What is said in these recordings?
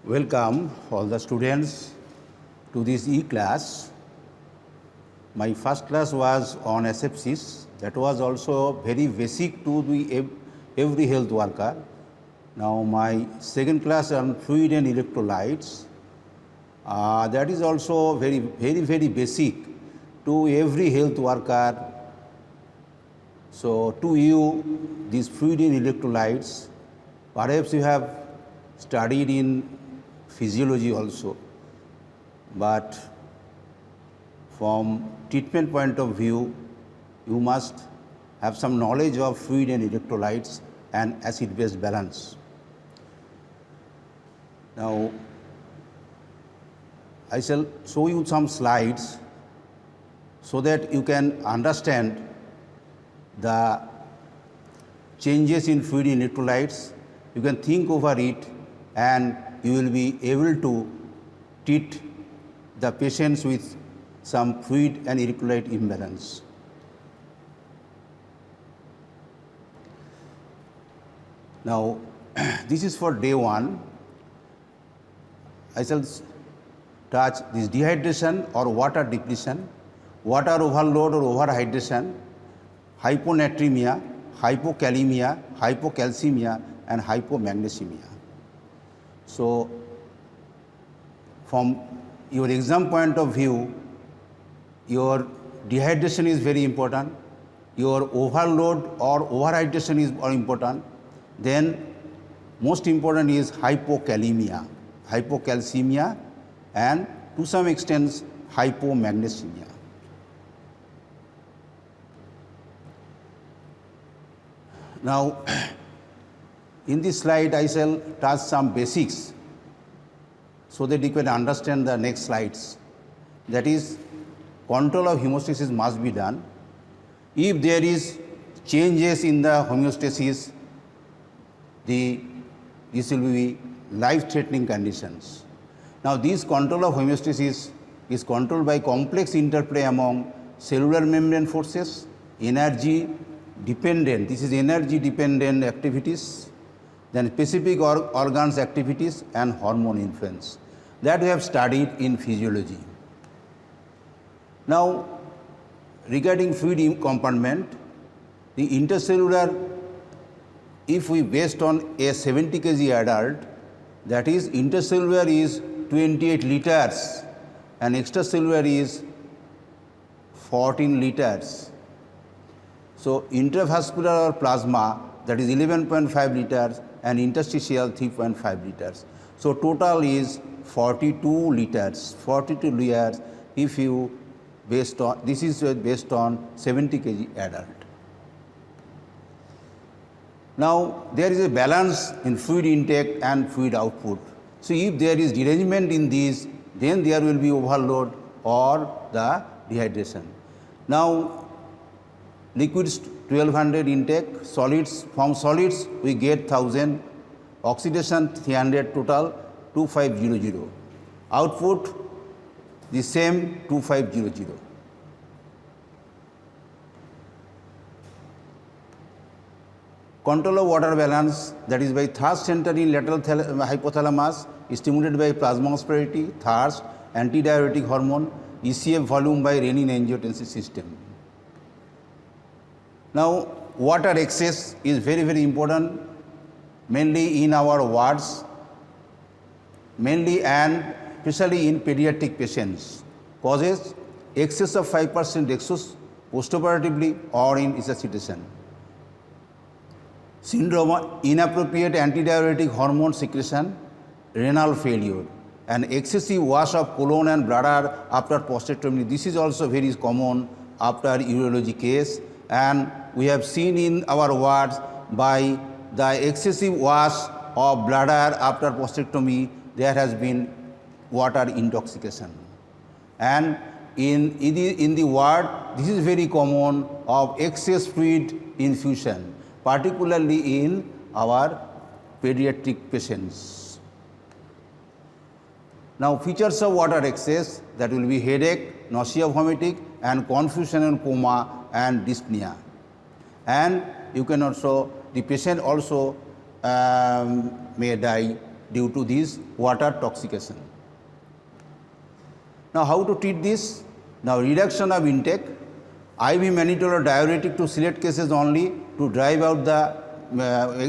Welcome all the students to this e-class. My first class was on asepsis. That was also very basic to the every health worker. Now my second class on fluid and electrolytes. That is also very basic to every health worker. So to you, these fluid and electrolytes, perhaps you have studied in physiology also, but from treatment point of view, you must have some knowledge of fluid and electrolytes and acid-base balance. Now, I shall show you some slides so that you can understand the changes in fluid and electrolytes. You can think over it and you will be able to treat the patients with some fluid and electrolyte imbalance. Now, this is for day 1. I shall touch this dehydration or water depletion, water overload or overhydration, hyponatraemia, hypokalaemia, hypocalcaemia, and hypomagnesemia. So, from your exam point of view, your dehydration is very important, your overload or overhydration is very important, then most important is hypokalaemia, hypocalcaemia, and to some extent hypomagnesemia. Now, in this slide, I shall touch some basics so that you can understand the next slides. That is, control of homeostasis must be done. If there is changes in the homeostasis, this will be life-threatening conditions. Now, this control of homeostasis is controlled by complex interplay among cellular membrane forces, energy dependent, this is energy dependent activities, then specific organs activities and hormone influence that we have studied in physiology. Now, regarding fluid compartment, the intercellular, if we based on a 70 kg adult, that is intercellular is 28 liters and extracellular is 14 liters. So, intravascular or plasma, that is 11.5 liters and interstitial 3.5 liters. So, total is 42 liters, 42 liters if you based on, this is based on 70 kg adult. Now, there is a balance in fluid intake and fluid output. So, if there is derangement in these, then there will be overload or the dehydration. Now, liquids 1200 intake, solids, from solids we get 1000, oxidation 300, total 2500. Output the same 2500. Control of water balance, that is by thirst center in lateral hypothalamus, stimulated by plasmosperity, thirst, antidiuretic hormone, ECF volume by renin-angiotensin system. Now, water excess is very important, mainly in our wards, mainly and especially in pediatric patients. Causes excess of 5% dextrose postoperatively or in resuscitation. Syndrome, inappropriate antidiuretic hormone secretion, renal failure, and excessive wash of colon and bladder after prostatectomy. This is also very common after urology case, and we have seen in our wards by the excessive wash of bladder after prostatectomy, there has been water intoxication. And in the ward, this is very common of excess fluid infusion, particularly in our pediatric patients. Now, features of water excess, that will be headache, nausea, vomiting, and confusion and coma and dyspnea. And you can also, the patient also may die due to this water toxication. Now, how to treat this? Now, reduction of intake, IV mannitol or diuretic to select cases only to drive out the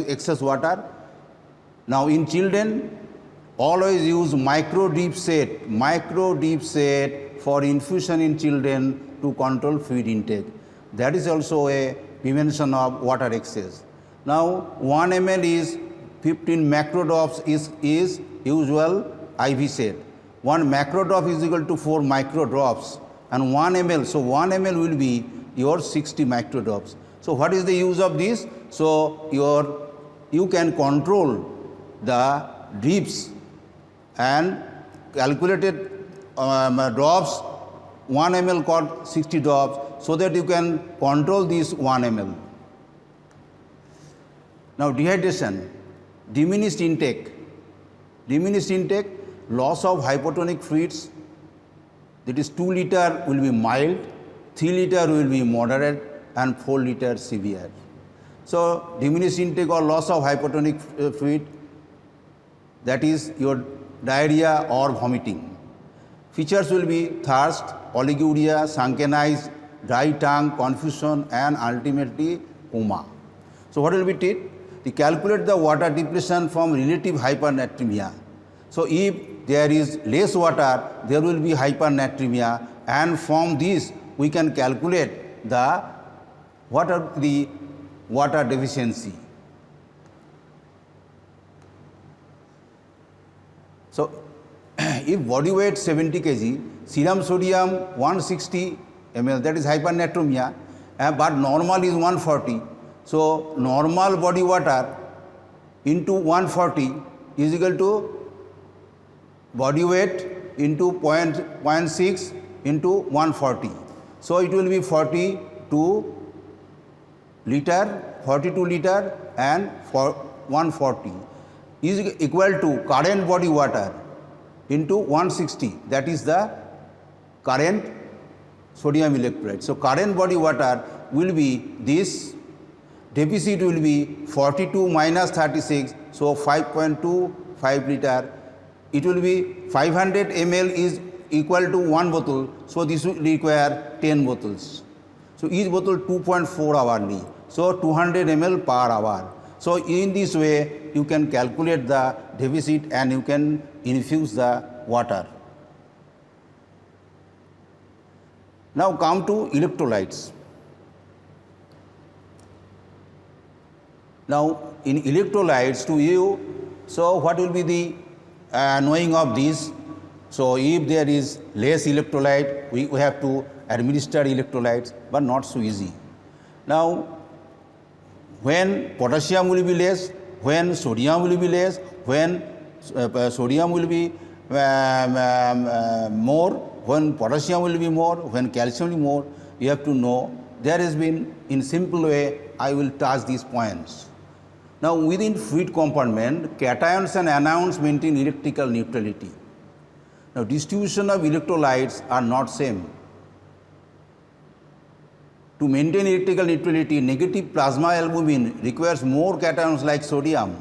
excess water. Now, in children, always use micro drip set for infusion in children to control fluid intake. That is also a prevention of water excess. Now, 1 ml is 15 macrodrops is usual IV set. 1 macrodrop is equal to 4 microdrops and 1 ml. So, 1 ml will be your 60 microdrops. So, what is the use of this? So, you can control the drips and calculated drops, 1 ml called 60 drops, so that you can control this 1 ml. Now, dehydration, diminished intake, loss of hypotonic fluids, that is 2 liter will be mild, 3 liter will be moderate and 4 liter severe. So, diminished intake or loss of hypotonic fluid, that is your diarrhea or vomiting. Features will be thirst, oliguria, sunken eyes, dry tongue, confusion and ultimately coma. So, what will be it? To calculate the water depletion from relative hypernatremia. So, if there is less water, there will be hypernatremia, and from this we can calculate the water deficiency. So, if body weight 70 kg, serum sodium 160 ml, that is hypernatremia, but normal is 140. So, normal body water into 140 is equal to body weight into 0.6 into 140. So, it will be 42 liter and 140 is equal to current body water into 160, that is the current sodium electrolyte. So, current body water will be this, deficit will be 42 minus 36, so 5.25 liter. It will be 500 ml is equal to 1 bottle, so this will require 10 bottles. So, each bottle 2.4 hourly, so 200 ml per hour. So, in this way you can calculate the deficit and you can infuse the water. Now, come to electrolytes. Now, in electrolytes to you, so what will be the knowing of this? So, if there is less electrolyte, we have to administer electrolytes, but not so easy. Now, when potassium will be less, when sodium will be less, when sodium will be more, when potassium will be more, when calcium will be more, you have to know. There has been, in simple way, I will touch these points. Now, within fluid compartment, cations and anions maintain electrical neutrality. Now, distribution of electrolytes are not same. To maintain electrical neutrality, negative plasma albumin requires more cations like sodium.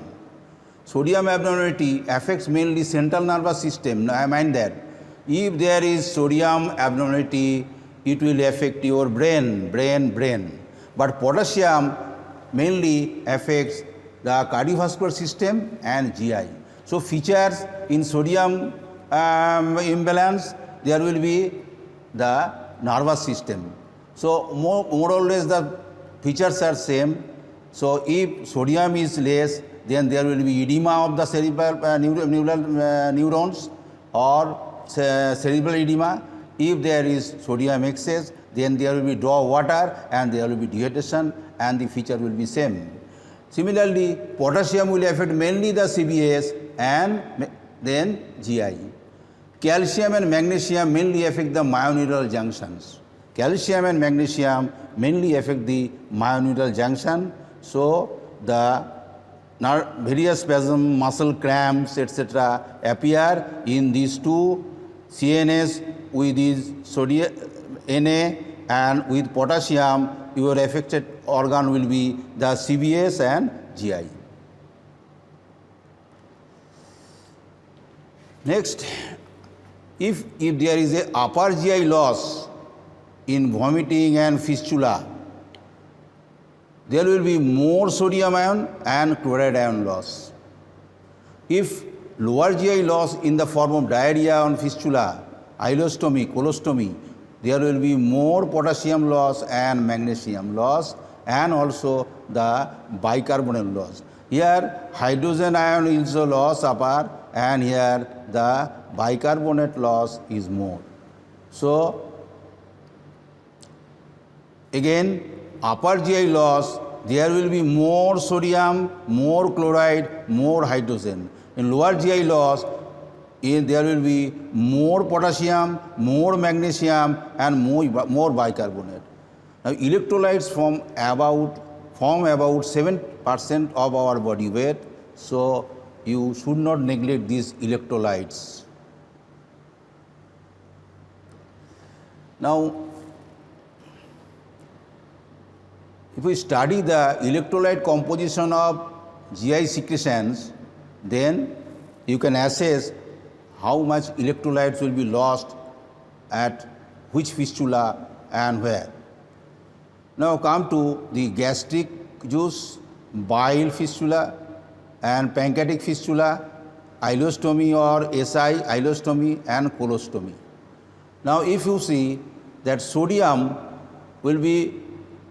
Sodium abnormality affects mainly central nervous system. Now, mind that. If there is sodium abnormality, it will affect your brain. But potassium mainly affects the cardiovascular system and GI. So, features in sodium imbalance, there will be the nervous system. So, more or less the features are same. So, if sodium is less, then there will be edema of the cerebral neurons or cerebral edema. If there is sodium excess, then there will be draw water and there will be dehydration and the feature will be same. Similarly, potassium will affect mainly the CVS and then GI. Calcium and magnesium mainly affect the myoneural junctions. Calcium and magnesium mainly affect the myoneural junction. So, the various spasm, muscle cramps, etc. appear in these two CNS with this sodium Na, and with potassium your affected organ will be the CVS and GI. Next, if there is a upper GI loss in vomiting and fistula, there will be more sodium ion and chloride ion loss. If lower GI loss in the form of diarrhea and fistula, ileostomy, colostomy, there will be more potassium loss and magnesium loss and also the bicarbonate loss. Here hydrogen ion is the loss upper and here the bicarbonate loss is more. So again upper GI loss, there will be more sodium, more chloride, more hydrogen. In lower GI loss, there will be more potassium, more magnesium and more bicarbonate. Now electrolytes form about 7% of our body weight, so you should not neglect these electrolytes. Now if we study the electrolyte composition of GI secretions, then you can assess how much electrolytes will be lost at which fistula and where. Now come to the gastric juice, bile fistula and pancreatic fistula, ileostomy or SI, ileostomy and colostomy. Now if you see that sodium will be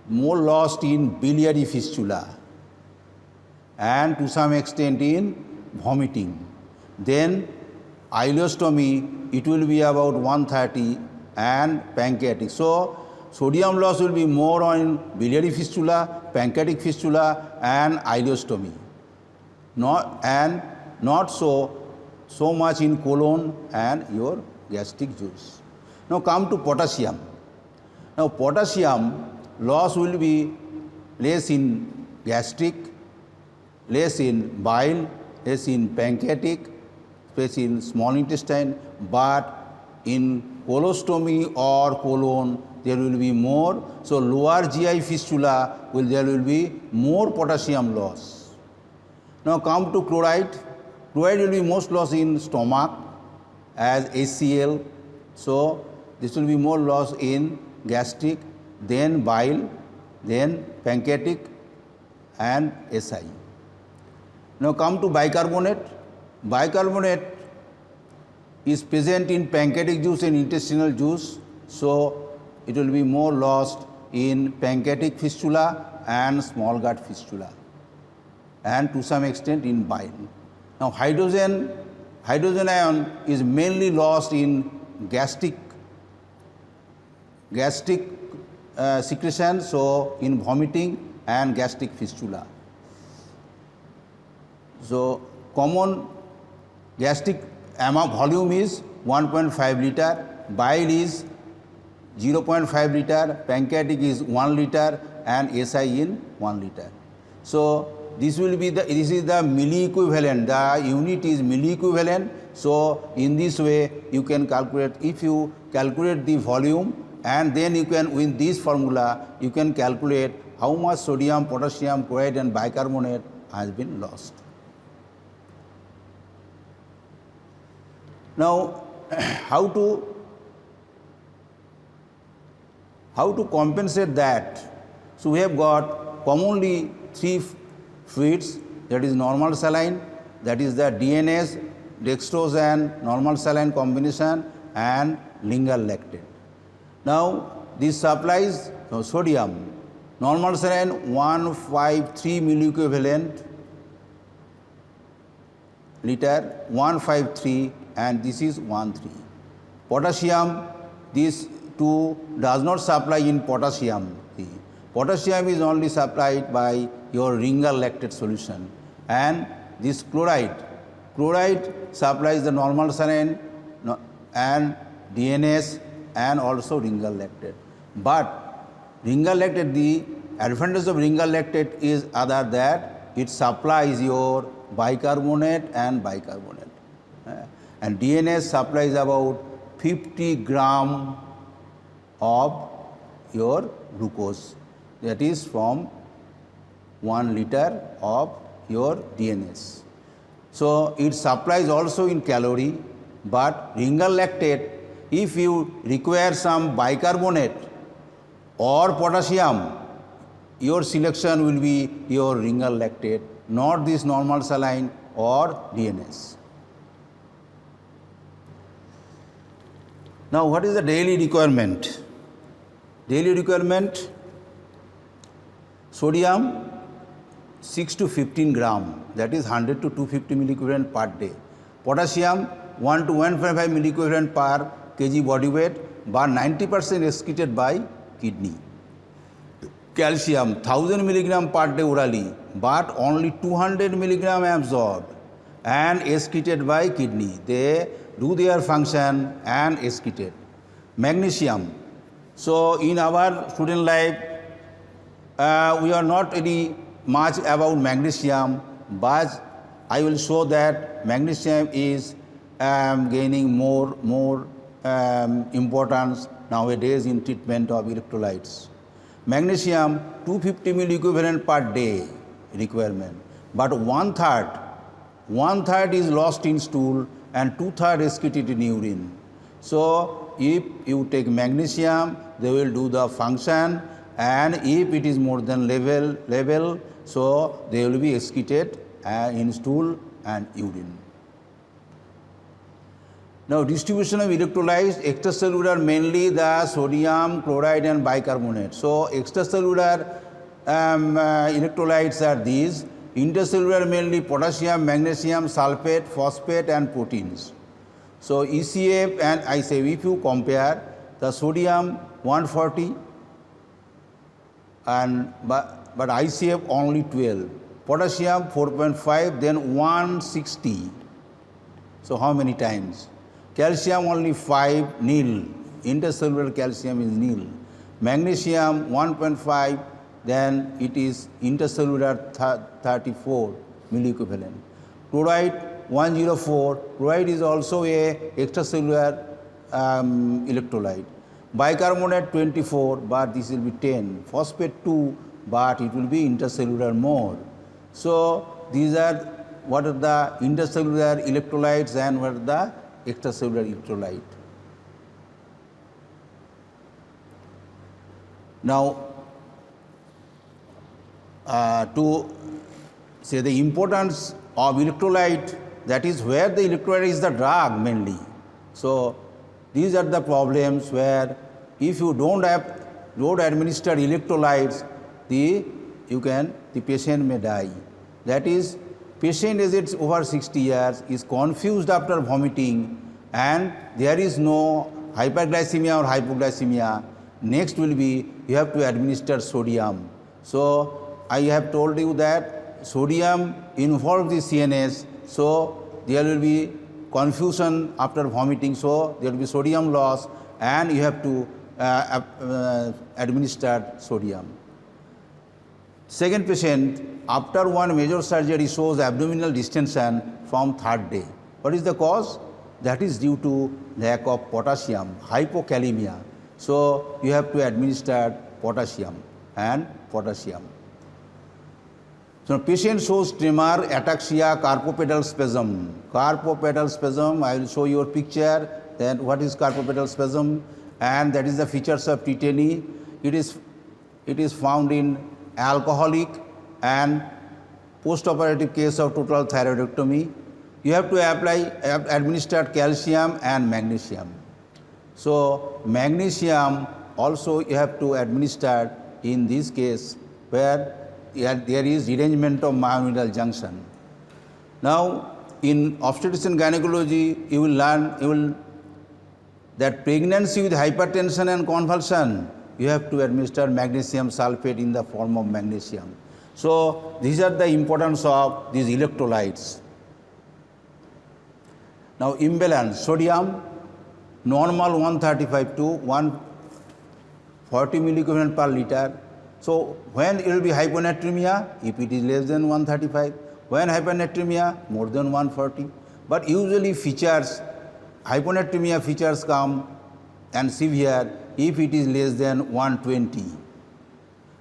more lost in biliary fistula and to some extent in vomiting. Then ileostomy, it will be about 130 and pancreatic. So sodium loss will be more on biliary fistula, pancreatic fistula and ileostomy. Not so much in colon and your gastric juice. Now come to potassium. Now potassium loss will be less in gastric, less in bile, less in pancreatic, less in small intestine, but in colostomy or colon there will be more. So lower GI fistula there will be more potassium loss. Now come to chloride. Chloride will be most loss in stomach as HCl. So this will be more loss in gastric, then bile, then pancreatic and SI. Now come to bicarbonate. Bicarbonate is present in pancreatic juice and intestinal juice, so it will be more lost in pancreatic fistula and small gut fistula and to some extent in bile. Now hydrogen ion is mainly lost in gastric secretion, so in vomiting and gastric fistula. So common gastric volume is 1.5 liter, bile is 0.5 liter, pancreatic is 1 liter and SI in 1 liter. So this is the milliequivalent, the unit is milliequivalent. So in this way you can calculate, if you calculate the volume and then you can, with this formula, you can calculate how much sodium, potassium, chloride and bicarbonate has been lost. Now how to compensate that? So we have got commonly three fluids, that is normal saline, that is the DNase, dextrose and normal saline combination and lingual lactate. Now this supplies sodium, normal saline 153 milliequivalent liter, 153 and this is 13. Potassium, this two does not supply in potassium. Potassium is only supplied by your lingual lactate solution, and this chloride supplies the normal saline and DNase and also lingual lactate. But lingual lactate, the advantage of lingual lactate is other that it supplies your bicarbonate and bicarbonate. And DNase supplies about 50 gram of your glucose, that is from 1 liter of your DNase. So it supplies also in calorie But ringal lactate, if you require some bicarbonate or potassium, your selection will be your ringal lactate, not this normal saline or DNS. Now, what is the daily requirement? Daily requirement: sodium 6 to 15 gram, that is 100 to 250 milliequivalent per day. Potassium 1 to 1.5 milliequivalent per kg body weight, but 90% excreted by kidney. Calcium 1000 milligram per day orally, but only 200 milligram absorbed and excreted by kidney. They do their function and excreted. Magnesium. So in our student life, we are not really much about magnesium, but I will show that magnesium is gaining more importance nowadays in treatment of electrolytes. Magnesium 250 milliequivalent per day requirement, but one third is lost in stool and 2/3 excreted in urine. So if you take magnesium, they will do the function, and if it is more than level, so they will be excreted in stool and urine. Now, distribution of electrolytes, extracellular mainly the sodium, chloride and bicarbonate. So, extracellular electrolytes are these. Intercellular mainly potassium, magnesium, sulfate, phosphate and proteins. So, ECF and ICF, if you compare the sodium 140 but ICF only 12, potassium 4.5, then 160. So, how many times? Calcium only 5, nil. Intercellular calcium is nil. Magnesium 1.5, then it is intercellular 34 milliequivalent. Chloride 104. Chloride is also a extracellular electrolyte. Bicarbonate 24, but this will be 10. Phosphate 2, but it will be intercellular more. So these are what are the intercellular electrolytes and what are the extracellular electrolyte. Now, to say the importance of electrolyte, that is where the electrolyte is the drug mainly. So these are the problems where if you don't administer electrolytes, the patient may die. That is, patient is over 60 years, is confused after vomiting, and there is no hyperglycemia or hypoglycemia. Next will be you have to administer sodium. So I have told you that sodium involves the CNS, so there will be confusion after vomiting, so there will be sodium loss and you have to administer sodium. Second patient, after one major surgery, shows abdominal distension from third day. What is the cause? That is due to lack of potassium, hypokalaemia. So you have to administer potassium and potassium. So patient shows tremor, ataxia, carpopedal spasm. Carpopedal spasm, I will show you a picture. Then what is carpopedal spasm? And that is the features of tetany. It is found in alcoholic and post-operative case of total thyroidectomy. You have to administer calcium and magnesium. So magnesium also you have to administer in this case where there is derangement of myometrial junction. Now in obstetrics and gynecology you will learn that pregnancy with hypertension and convulsion, you have to administer magnesium sulfate in the form of magnesium. So these are the importance of these electrolytes. Now imbalance, sodium normal 135 to 140 milliequivalent per liter. So when it will be hyponatraemia, if it is less than 135, when hypernatraemia more than 140. But usually hyponatraemia features come and severe if it is less than 120,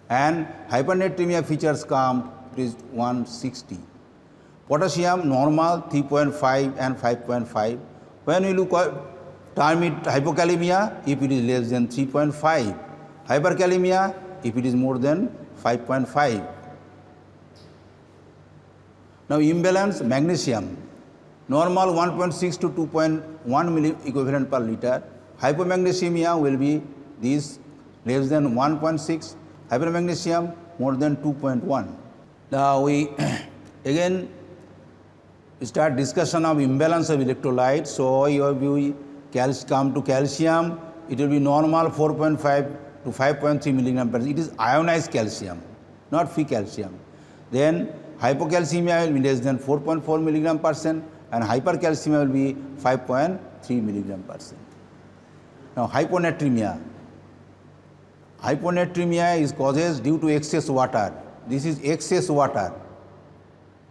and hypernatraemia features come it is 160. Potassium normal 3.5 and 5.5. When we term it hypokalaemia if it is less than 3.5, hyperkalaemia if it is more than 5.5. Now imbalance magnesium, normal 1.6 to 2.1 milli equivalent per liter. Hypomagnesemia will be this less than 1.6, hypermagnesium more than 2.1. Now we again start discussion of imbalance of electrolytes. So we come to calcium, it will be normal 4.5 to 5.3 milligram per. It is ionized calcium, not free calcium. Then hypocalcemia will be less than 4.4 milligram percent and hypercalcemia will be 5.3 milligram percent. Now hyponatraemia. Hyponatraemia is causes due to excess water. This is excess water.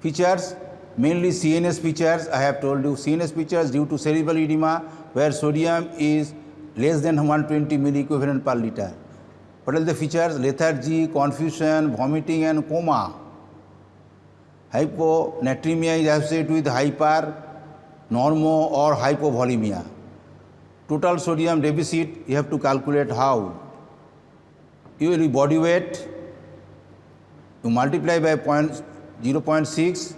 Features, mainly CNS features. I have told you CNS features due to cerebral edema where sodium is less than 120 milliequivalent per liter. What are the features? Lethargy, confusion, vomiting and coma. Hyponatremia is associated with hyper, normo or hypovolemia. Total sodium deficit, you have to calculate how. You will be body weight, you multiply by 0.6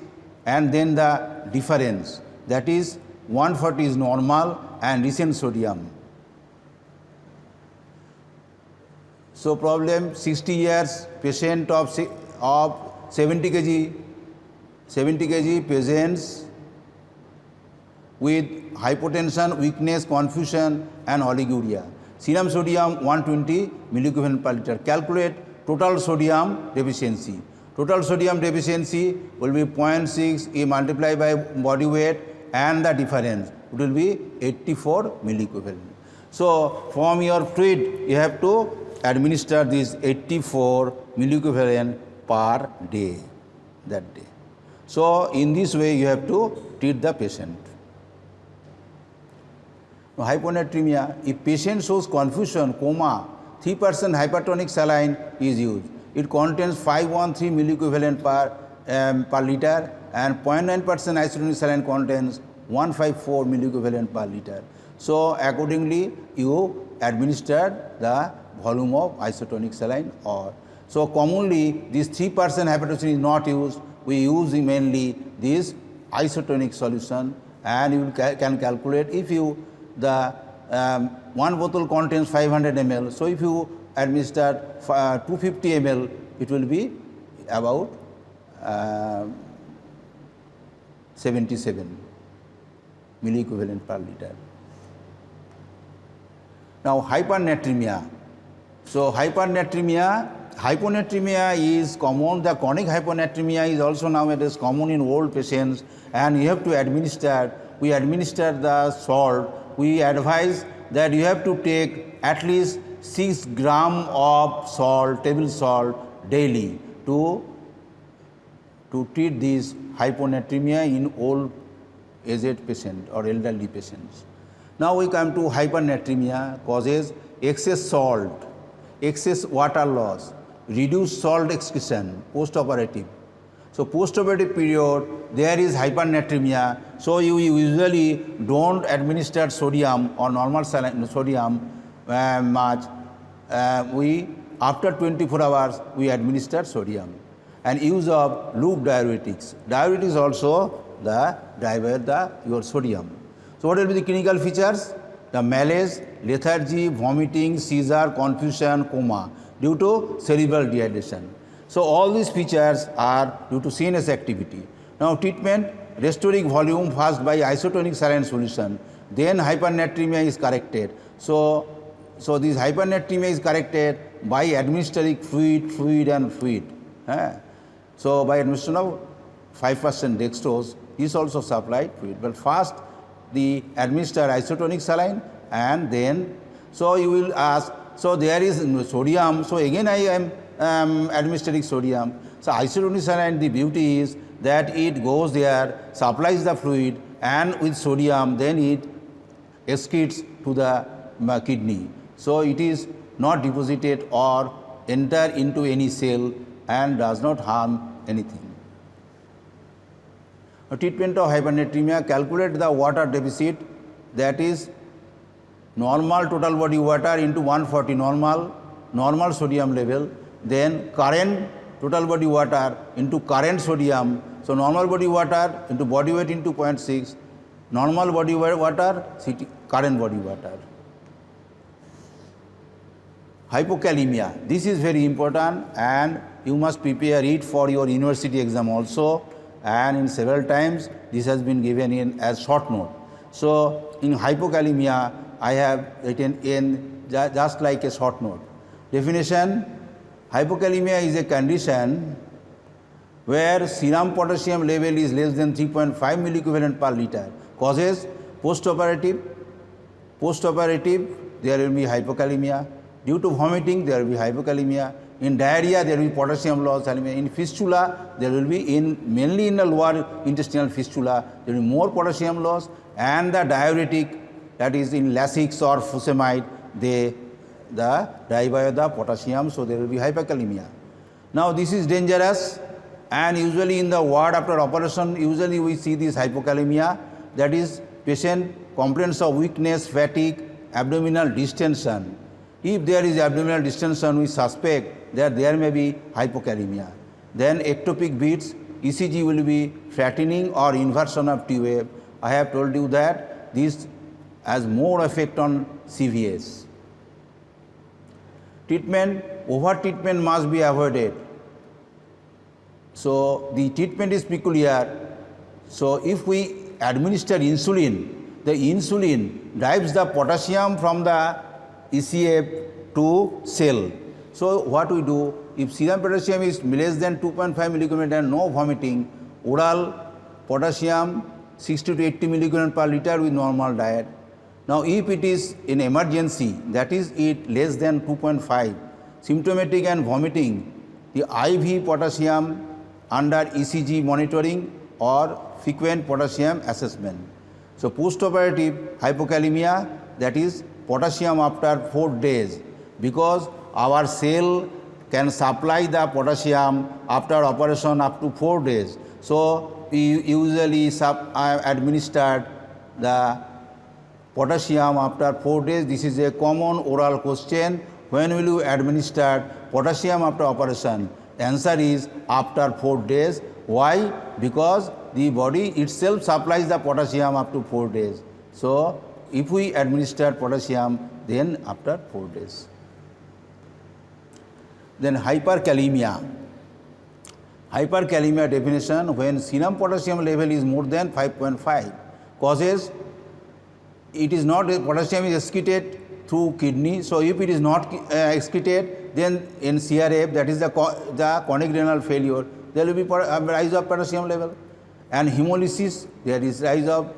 and then the difference, that is 140 is normal and recent sodium. So problem 60 years patient of 70 kg patients with hypotension, weakness, confusion and oliguria. Serum sodium 120 milliequivalent per liter. Calculate total sodium deficiency. Total sodium deficiency will be 0.6, you multiply by body weight and the difference. It will be 84 milliequivalent. So from your fluid you have to administer this 84 milliequivalent per day, that day. So in this way you have to treat the patient. Now, hyponatremia, if patient shows confusion, coma, 3% hypertonic saline is used. It contains 513 milliequivalent per liter and 0.9% isotonic saline contains 154 milliequivalent per liter. So accordingly you administer the volume of isotonic saline or. So commonly this 3% hypertension is not used. We use mainly this isotonic solution and you can calculate if you one bottle contains 500 ml. So if you administer 250 ml, it will be about 77 milliequivalent per liter. Now hypernatremia. So hyponatremia is common. The chronic hyponatremia is also nowadays common in old patients and you have to administer. We administer the salt. We advise that you have to take at least 6 grams of salt, table salt daily to treat this hyponatremia in old aged patient or elderly patients. Now we come to hypernatremia causes excess salt, excess water loss, reduced salt excretion, post-operative. So post-operative period, there is hypernatremia. So you usually don't administer sodium or normal saline, sodium much. After 24 hours, we administer sodium. And use of loop diuretics. Diuretics also your sodium. So what will be the clinical features? The malaise, lethargy, vomiting, seizure, confusion, coma due to cerebral dehydration. So all these features are due to CNS activity. Now treatment, restoring volume first by isotonic saline solution, then hypernatremia is corrected. So this hypernatremia is corrected by administering fluid. So by administration of 5% dextrose, this also supplied fluid. But first the administer isotonic saline and then, so you will ask, so there is sodium, so again I am administering sodium. So isotonic saline, the beauty is that it goes there, supplies the fluid and with sodium then it excretes to the kidney. So it is not deposited or enter into any cell and does not harm anything. Treatment of hypernatremia, calculate the water deficit that is normal total body water into 140 normal sodium level, then current total body water into current sodium. So normal body water into body weight into 0.6, normal body water, current body water. Hypokalaemia, this is very important and you must prepare it for your university exam also, and in several times this has been given in as short note. So in hypokalaemia I have written in just like a short note. Definition: hypokalaemia is a condition where serum potassium level is less than 3.5 milliequivalent per liter. Causes: postoperative there will be hypokalaemia. Due to vomiting there will be hypokalaemia. In diarrhea there will be potassium loss. In fistula there will be mainly in the lower intestinal fistula there will be more potassium loss, and the diuretic, that is in Lasix or furosemide, they divide the potassium, so there will be hypokalaemia. Now this is dangerous, and usually in the ward after operation usually we see this hypokalaemia, that is patient complaints of weakness, fatigue, abdominal distension. If there is abdominal distension, we suspect that there may be hypokalaemia. Then ectopic beats, ECG will be flattening or inversion of T wave. I have told you that this has more effect on CVS. Treatment: over treatment must be avoided. So the treatment is peculiar. So if we administer insulin, the insulin drives the potassium from the ECF to cell. So what we do, if serum potassium is less than 2.5 milliequivalent and no vomiting, oral potassium 60 to 80 milliequivalent per liter with normal diet. Now if it is in emergency, that is it less than 2.5, symptomatic and vomiting, the IV potassium under ECG monitoring or frequent potassium assessment. So postoperative hypokalaemia, that is potassium after 4 days, because our cell can supply the potassium after operation up to 4 days. So we usually administer the potassium after 4 days. This is a common oral question. When will you administer potassium after operation? The answer is after 4 days. Why? Because the body itself supplies the potassium up to 4 days. So if we administer potassium, then after 4 days. Then hyperkalaemia. Hyperkalaemia definition: when serum potassium level is more than 5.5. Causes: it is not, potassium is excreted through kidney. So if it is not excreted, then in CRF, that is the chronic renal failure, there will be rise of potassium level. And hemolysis, there is rise of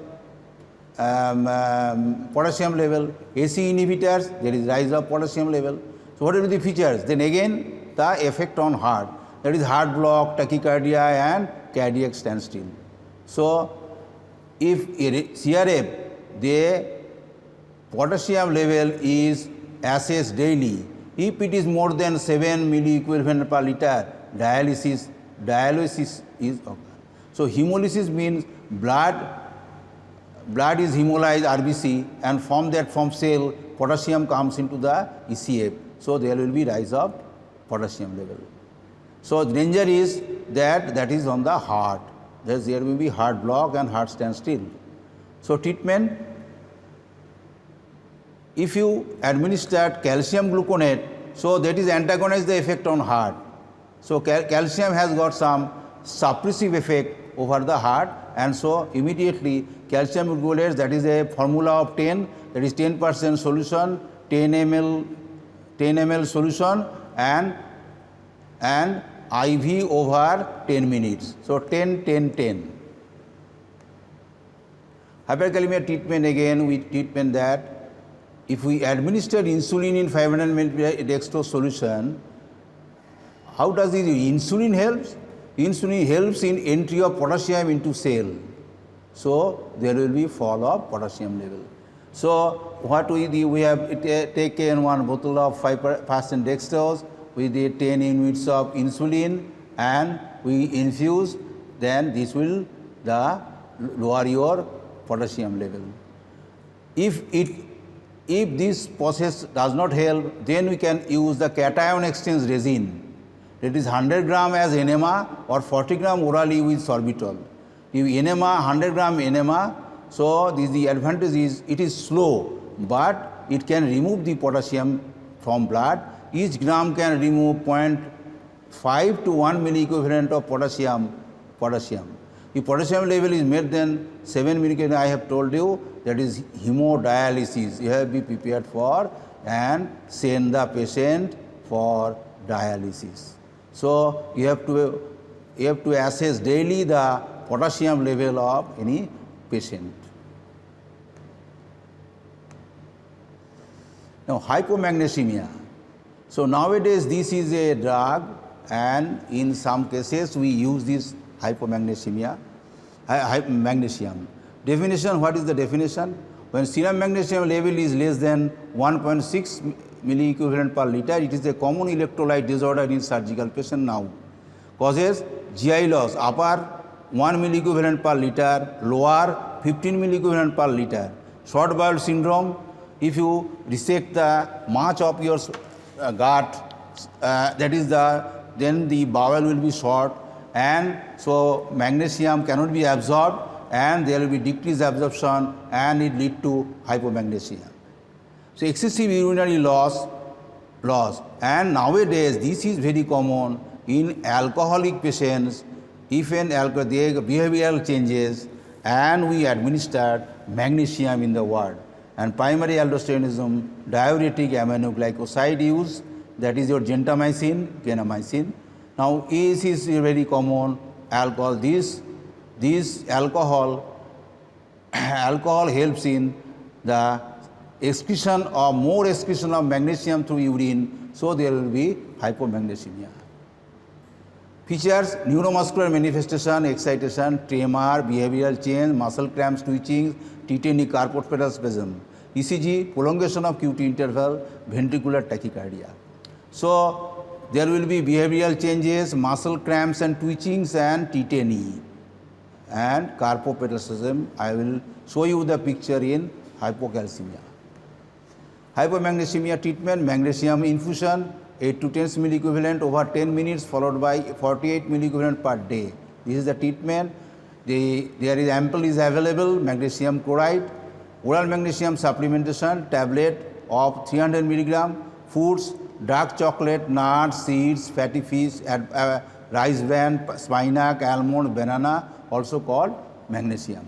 potassium level. AC inhibitors, there is rise of potassium level. So what are the features? Then again the effect on heart, that is heart block, tachycardia and cardiac standstill. So if CRF, the potassium level is assessed daily. If it is more than 7 milliequivalent per liter, dialysis is occurred. So hemolysis means blood is hemolyzed RBC, and from cell potassium comes into the ECF. So there will be rise of potassium level. So danger is that is on the heart. There will be heart block and heart standstill. So treatment: if you administer calcium gluconate, so that is antagonize the effect on heart. So calcium has got some suppressive effect over the heart, and so immediately calcium gluconate, that is a formula of 10, that is 10% solution, 10 ml solution, and IV over 10 minutes. So 10, 10, 10. Hyperkalaemia treatment, again we treatment that if we administer insulin in 500 ml dextrose solution, how does this insulin helps? Insulin helps in entry of potassium into cell. So there will be fall of potassium level. So what we do, we have taken one bottle of 5% dextrose with the 10 units of insulin, and we infuse, then this will lower your potassium level. If this process does not help, then we can use the cation exchange resin. It is 100 gram as enema or 40 gram orally with sorbitol. If enema, 100 gram enema, so the advantage is it is slow, but it can remove the potassium from blood. Each gram can remove 0.5 to 1 milliequivalent of potassium. If potassium level is more than 7 milliequivalent, I have told you, that is hemodialysis. You have to be prepared for and send the patient for dialysis. So you have to assess daily the potassium level of any patient. Now hypomagnesemia. So nowadays this is a drug, and in some cases we use this hypomagnesemia, magnesium. Definition, what is the definition? When serum magnesium level is less than 1.6 milliequivalent per liter, it is a common electrolyte disorder in surgical patient now. Causes GI loss, upper 1 milliequivalent per liter, lower 15 milliequivalent per liter. Short bowel syndrome, if you resect the much of your gut, then the bowel will be short, and so magnesium cannot be absorbed, and there will be decreased absorption, and it lead to hypomagnesemia. So excessive urinary loss, and nowadays this is very common in alcoholic patients. If an behavioral changes, and we administer magnesium in the ward, and primary aldosteronism, diuretic aminoglycoside use, that is your gentamicin, genamicin. Now this is very common alcohol. This alcohol helps in the excretion or more excretion of magnesium through urine, so there will be hypomagnesemia. Features: neuromuscular manifestation, excitation, tremor, behavioral change, muscle cramps, twitching, tetany, carpal spasm. ECG, prolongation of QT interval, ventricular tachycardia. So there will be behavioral changes, muscle cramps and twitchings, and tetany and carpo spasm. I will show you the picture in hypocalcaemia. Hypomagnesemia treatment: magnesium infusion 8 to 10 milliequivalent over 10 minutes, followed by 48 milliequivalent per day. This is the treatment. There is ample is available magnesium chloride. Oral magnesium supplementation tablet of 300 milligram. Foods: dark chocolate, nuts, seeds, fatty fish, rice bran, spinach, almond, banana, also called magnesium.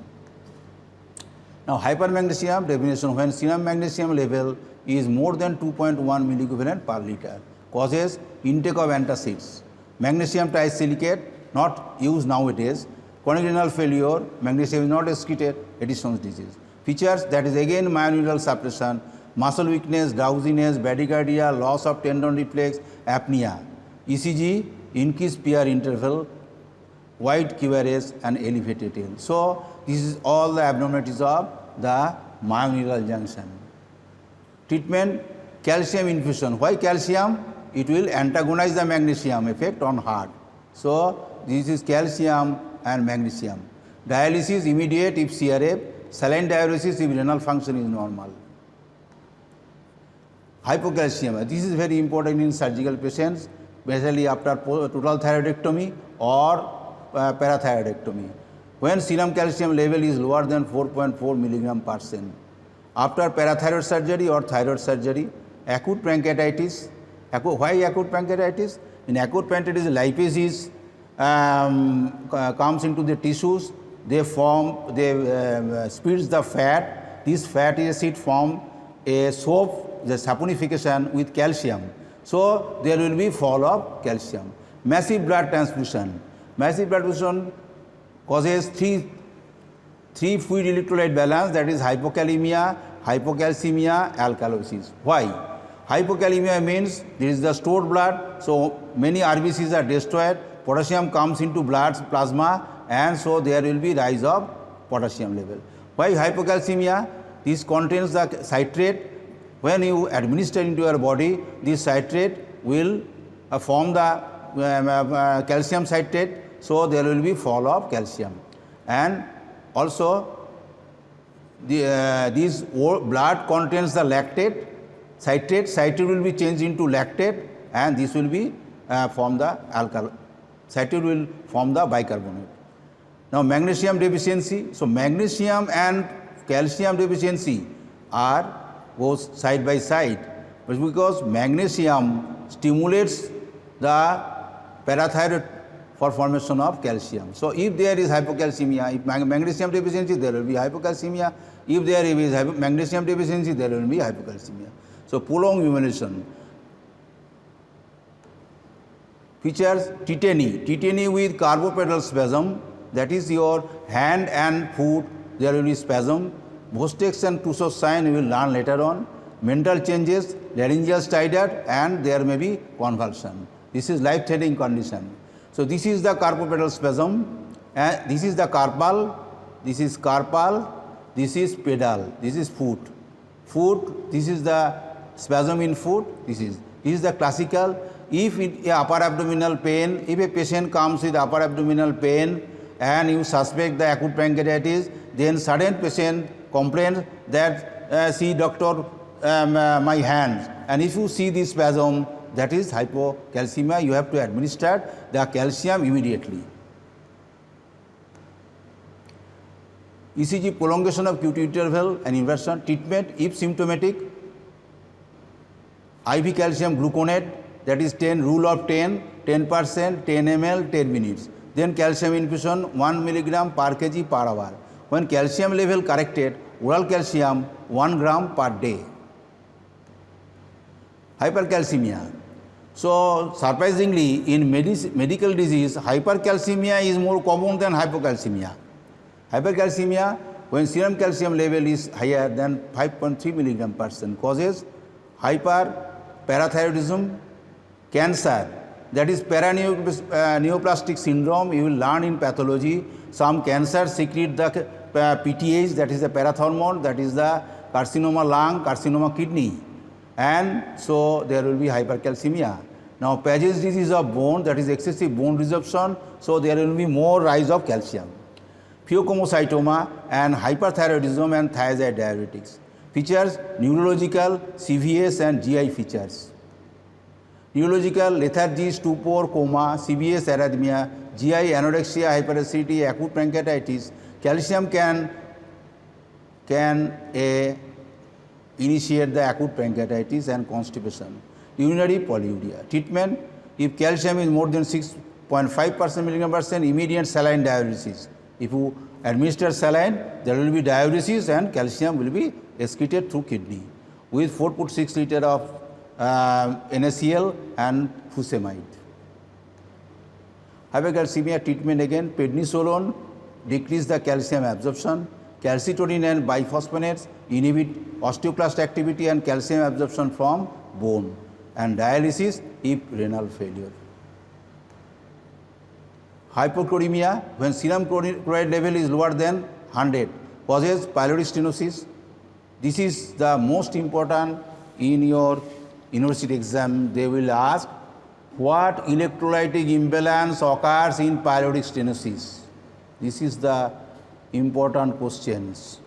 Now hypermagnesium definition: when serum magnesium level is more than 2.1 milliequivalent per liter. Causes: intake of antacids. Magnesium trisilicate, not used nowadays. Chronic renal failure, magnesium is not excreted, Addison's disease. Features: that is again myoneural suppression, muscle weakness, drowsiness, bradycardia, loss of tendon reflex, apnea. ECG, increased PR interval, wide QRS, and elevated tail. So this is all the abnormalities of the myoneural junction. Treatment: calcium infusion. Why calcium? It will antagonize the magnesium effect on heart. So this is calcium and magnesium. Dialysis immediate if CRF, saline diuresis if renal function is normal. Hypocalcaemia. This is very important in surgical patients, especially after total thyroidectomy or parathyroidectomy. When serum calcium level is lower than 4.4 milligram per cent. After parathyroid surgery or thyroid surgery, acute pancreatitis. Why acute pancreatitis? In acute pancreatitis, lipases comes into the tissues. They splits the fat. This fatty acid form a soap, the saponification with calcium. So there will be fall of calcium. Massive blood transfusion. Massive blood transfusion causes three fluid electrolyte balance, that is hypokalaemia, hypocalcaemia, alkalosis. Why? Hypokalaemia means there is the stored blood, so many RBCs are destroyed, potassium comes into blood plasma, and so there will be rise of potassium level. Why hypocalcaemia? This contains the citrate. When you administer into your body, this citrate will form the calcium citrate, so there will be fall of calcium. And also this blood contains the lactate, citrate will be changed into lactate, and this will be form the alkyl. Citrate will form the bicarbonate. Now magnesium deficiency. So magnesium and calcium deficiency goes side by side, but because magnesium stimulates the parathyroid for formation of calcium. So if there is hypocalcemia, if magnesium deficiency, there will be hypocalcemia. If there is magnesium deficiency, there will be hypocalcemia. So prolonged urination. Features: tetany with carpopedal spasm, that is your hand and foot, there will be spasm. Vostex and Tussow sign you will learn later on. Mental changes, laryngeal stridor, and there may be convulsion. This is life-threatening condition. So this is the carpopedal spasm, and this is the carpal, this is carpal, this is pedal, this is foot. Foot, this is the spasm in foot, this is the classical. If upper abdominal pain, if a patient comes with upper abdominal pain and you suspect the acute pancreatitis, then sudden patient complains that see doctor, my hands, and if you see this spasm, that is hypocalcemia. You have to administer the calcium immediately. ECG prolongation of QT interval and inversion. Treatment if symptomatic, IV calcium gluconate, that is 10 rule of 10, 10%, 10 ml, 10 minutes. Then calcium infusion 1 milligram per kg per hour. When calcium level corrected, oral calcium 1 gram per day. Hyperkalaemia. So surprisingly, in medical disease, hyperkalaemia is more common than hypokalaemia. Hyperkalaemia, when serum calcium level is higher than 5.3 milligram per cent, causes hyperparathyroidism, cancer, that is paraneoplastic syndrome. You will learn in pathology. Some cancers secrete the PTH, that is the parathormone, that is the carcinoma lung, carcinoma kidney, and so there will be hyperkalaemia. Now Paget's disease of bone, that is excessive bone resorption, so there will be more rise of calcium. Pheochromocytoma and hyperthyroidism and thiazide diuretics. Features: neurological, CVS and GI features. Neurological: lethargy, stupor, coma, CVS arrhythmia, GI anorexia, hyperacidity, acute pancreatitis. Calcium can initiate the acute pancreatitis and constipation. Urinary polyuria. Treatment: if calcium is more than 6.5% milligram per cent, immediate saline diuresis. If you administer saline, there will be diuresis and calcium will be excreted through kidney with 4.6 liter of NaCl and fusamide. Hypocalcemia treatment again: prednisolone decrease the calcium absorption, calcitonin and biphosphonates inhibit osteoclast activity and calcium absorption from bone, and dialysis if renal failure. Hypochloremia, when serum chloride level is lower than 100, causes pyloric stenosis. This is the most important in your university exam. They will ask what electrolytic imbalance occurs in pyloric stenosis. This is the important questions.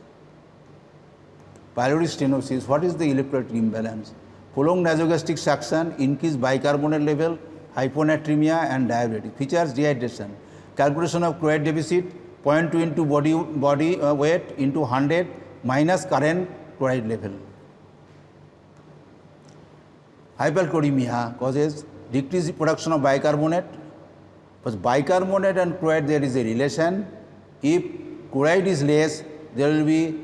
Pyloric stenosis, what is the electrolytic imbalance? Prolonged nasogastric suction, increased bicarbonate level, hyponatraemia and diabetes. Features: dehydration. Calculation of chloride deficit, 0.2 into body weight into 100 minus current chloride level. Hyperkalaemia causes decreased production of bicarbonate. But bicarbonate and chloride, there is a relation. If chloride is less, there will be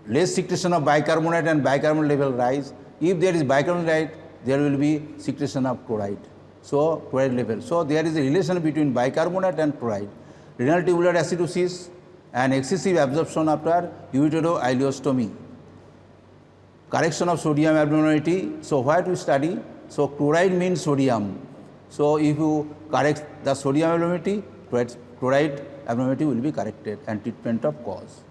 less secretion of bicarbonate and bicarbonate level rise. If there is bicarbonate, there will be secretion of chloride. So chloride level. So there is a relation between bicarbonate and chloride. Renal tubular acidosis and excessive absorption after ureteroileostomy. Correction of sodium abnormality. So what we study? So chloride means sodium. So if you correct the sodium abnormality, chloride abnormality will be corrected and treatment of cause.